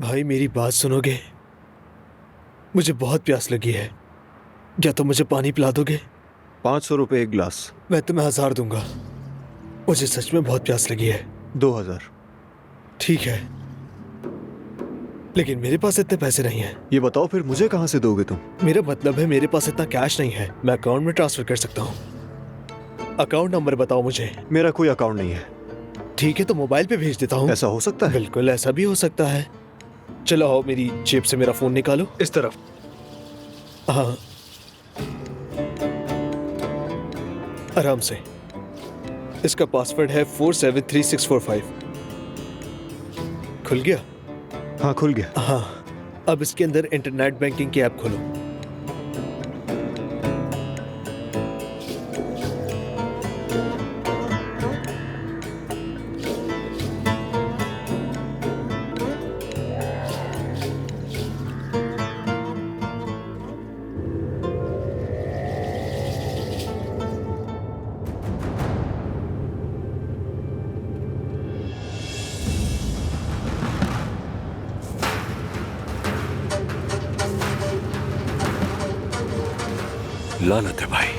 भाई मेरी बात सुनोगे? मुझे बहुत प्यास लगी है, क्या तुम मुझे पानी पिला दोगे? 500 रुपये एक गिलास। मैं तुम्हें 1000 दूंगा, मुझे सच में बहुत प्यास लगी है। 2000। ठीक है, लेकिन मेरे पास इतने पैसे नहीं हैं। ये बताओ फिर मुझे कहाँ से दोगे तुम? मेरा मतलब है मेरे पास इतना कैश नहीं है, मैं अकाउंट में ट्रांसफर कर सकता हूँ। अकाउंट नंबर बताओ मुझे। मेरा कोई अकाउंट नहीं है। ठीक है, तो मोबाइल पे भेज देता हूँ। ऐसा हो सकता है? बिल्कुल ऐसा भी हो सकता है। चलो आओ, मेरी जेब से मेरा फोन निकालो। इस तरफ। हाँ, आराम से। इसका पासवर्ड है 473645। खुल गया? हाँ खुल गया। हाँ, अब इसके अंदर इंटरनेट बैंकिंग की ऐप खोलो। लानत है भाई,